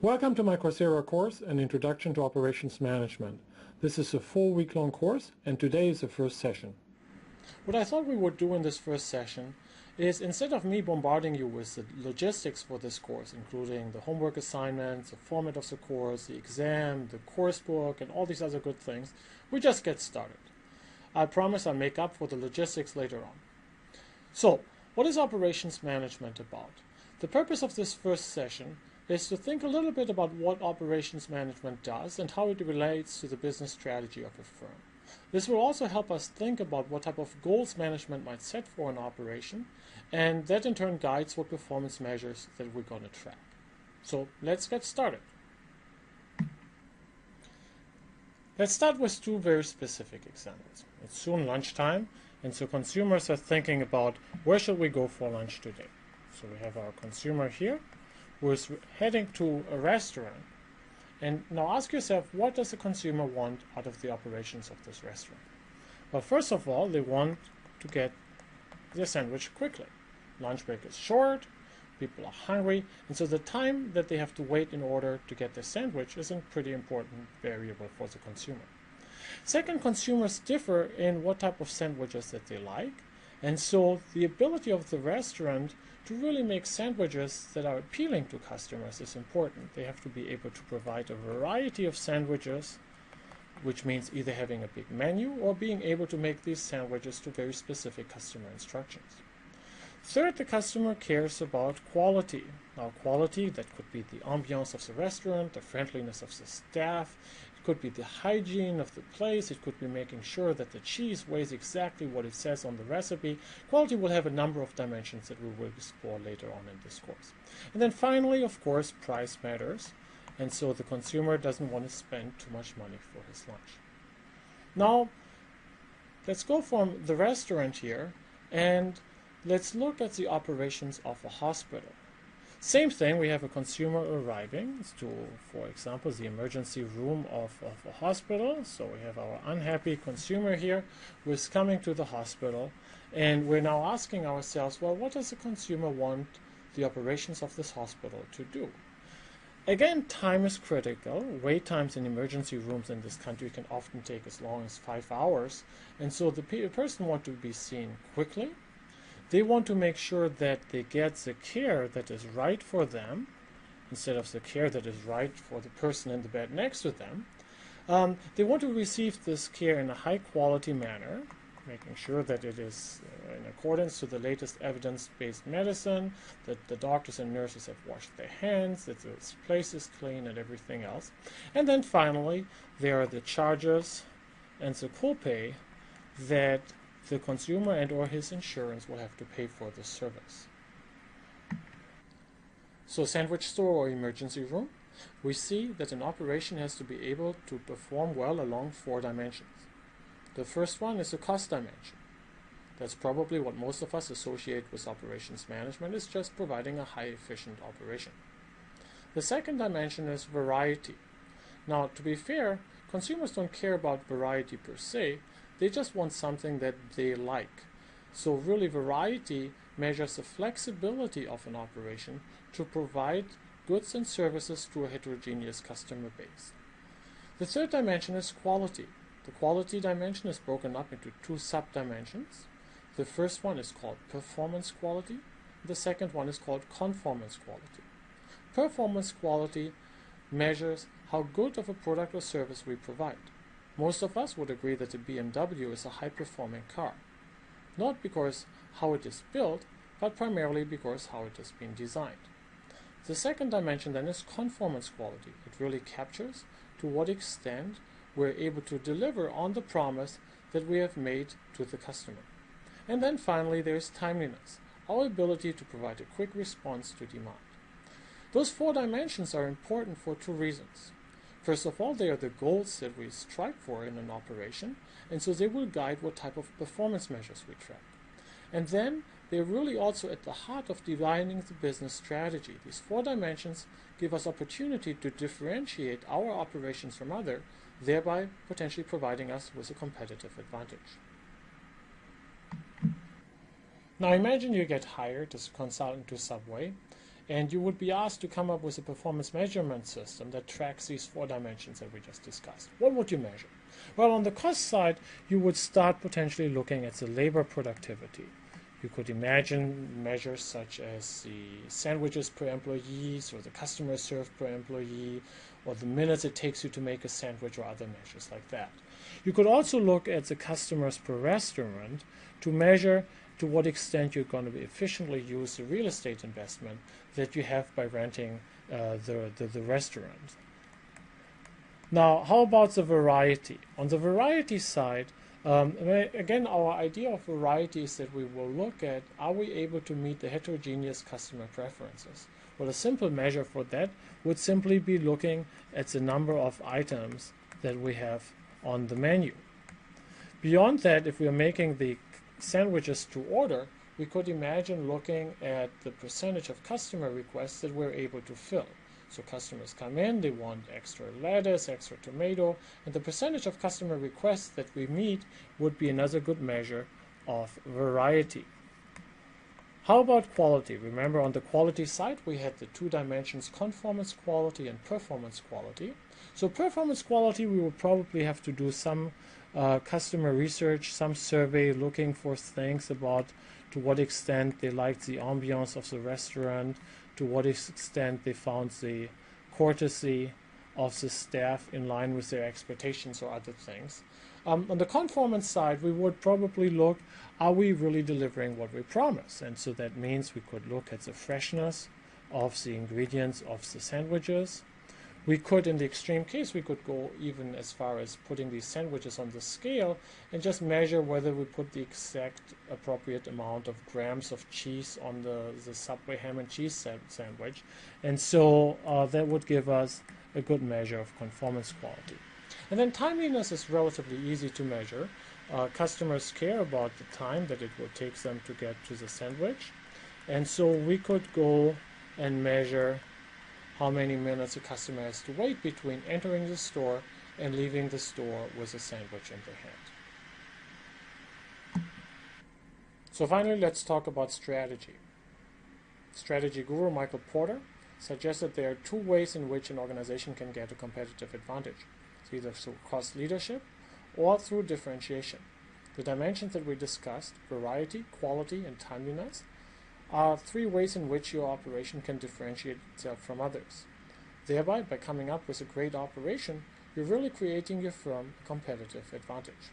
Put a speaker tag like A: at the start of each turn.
A: Welcome to my Coursera course, An Introduction to Operations Management. This is a 4-week-long course, and today is the first session.
B: What I thought we would do in this first session is, instead of me bombarding you with the logistics for this course, including the homework assignments, the format of the course, the exam, the course book, and all these other good things, we just get started. I promise I'll make up for the logistics later on. So, what is operations management about? The purpose of this first session is to think a little bit about what operations management does and how it relates to the business strategy of a firm. This will also help us think about what type of goals management might set for an operation, and that in turn guides what performance measures that we're going to track. So let's get started. Let's start with two very specific examples. It's soon lunchtime, and so consumers are thinking about where should we go for lunch today. So we have our consumer here who is heading to a restaurant. And now ask yourself, what does the consumer want out of the operations of this restaurant? Well, first of all, they want to get their sandwich quickly. Lunch break is short, people are hungry, and so the time that they have to wait in order to get their sandwich is a pretty important variable for the consumer. Second, consumers differ in what type of sandwiches that they like, and so the ability of the restaurant to really make sandwiches that are appealing to customers is important. They have to be able to provide a variety of sandwiches, which means either having a big menu or being able to make these sandwiches to very specific customer instructions. Third, the customer cares about quality. Now, quality, that could be the ambiance of the restaurant, the friendliness of the staff, it could be the hygiene of the place, it could be making sure that the cheese weighs exactly what it says on the recipe. Quality will have a number of dimensions that we will explore later on in this course. And then finally, of course, price matters, and so the consumer doesn't want to spend too much money for his lunch. Now, let's go from the restaurant here and let's look at the operations of a hospital. Same thing, we have a consumer arriving to, for example, the emergency room of a hospital. So we have our unhappy consumer here who is coming to the hospital, and we're now asking ourselves, well, what does the consumer want the operations of this hospital to do? Again, time is critical. Wait times in emergency rooms in this country can often take as long as 5 hours, and so the person wants to be seen quickly. They want to make sure that they get the care that is right for them instead of the care that is right for the person in the bed next to them. They want to receive this care in a high-quality manner, making sure that it is in accordance to the latest evidence-based medicine, that the doctors and nurses have washed their hands, that the place is clean and everything else. And then finally, there are the charges and the copay that the consumer and or his insurance will have to pay for the service. So sandwich store or emergency room, we see that an operation has to be able to perform well along 4 dimensions. The first one is the cost dimension. That's probably what most of us associate with operations management, is just providing a high efficient operation. The second dimension is variety. Now, to be fair, consumers don't care about variety per se. They just want something that they like. So really, variety measures the flexibility of an operation to provide goods and services to a heterogeneous customer base. The third dimension is quality. The quality dimension is broken up into 2 sub-dimensions. The first one is called performance quality. The second one is called conformance quality. Performance quality measures how good of a product or service we provide. Most of us would agree that the BMW is a high-performing car, not because how it is built, but primarily because how it has been designed. The second dimension then is conformance quality. It really captures to what extent we're able to deliver on the promise that we have made to the customer. And then finally, there is timeliness, our ability to provide a quick response to demand. Those 4 dimensions are important for 2 reasons. First of all, they are the goals that we strive for in an operation, and so they will guide what type of performance measures we track. And then they're really also at the heart of designing the business strategy. These 4 dimensions give us opportunity to differentiate our operations from others, thereby potentially providing us with a competitive advantage. Now imagine you get hired as a consultant to Subway, and you would be asked to come up with a performance measurement system that tracks these 4 dimensions that we just discussed. What would you measure? Well, on the cost side, you would start potentially looking at the labor productivity. You could imagine measures such as the sandwiches per employee, or the customers served per employee, or the minutes it takes you to make a sandwich, or other measures like that. You could also look at the customers per restaurant to measure to what extent you're going to be efficiently use the real estate investment that you have by renting the restaurant. Now, how about the variety? On the variety side, again, our idea of variety is that we will look at, are we able to meet the heterogeneous customer preferences? Well, a simple measure for that would simply be looking at the number of items that we have on the menu. Beyond that, if we are making the sandwiches to order, we could imagine looking at the percentage of customer requests that we're able to fill. So customers come in, they want extra lettuce, extra tomato, and the percentage of customer requests that we meet would be another good measure of variety. How about quality? Remember, on the quality side, we had the 2 dimensions, conformance quality and performance quality. So performance quality, we will probably have to do some customer research, some survey looking for things about to what extent they liked the ambiance of the restaurant, to what extent they found the courtesy of the staff in line with their expectations or other things. On the conformance side, we would probably look, are we really delivering what we promise? And so that means we could look at the freshness of the ingredients of the sandwiches. We could, in the extreme case, we could go even as far as putting these sandwiches on the scale and just measure whether we put the exact appropriate amount of grams of cheese on the Subway ham and cheese sandwich. And so that would give us a good measure of conformance quality. And then timeliness is relatively easy to measure. Customers care about the time that it will take them to get to the sandwich. And so we could go and measure how many minutes a customer has to wait between entering the store and leaving the store with a sandwich in their hand. So finally, let's talk about strategy. Strategy guru Michael Porter suggested there are 2 ways in which an organization can get a competitive advantage. It's either through cost leadership or through differentiation. The dimensions that we discussed, variety, quality, and timeliness, are 3 ways in which your operation can differentiate itself from others. Thereby, by coming up with a great operation, you're really creating your firm a competitive advantage.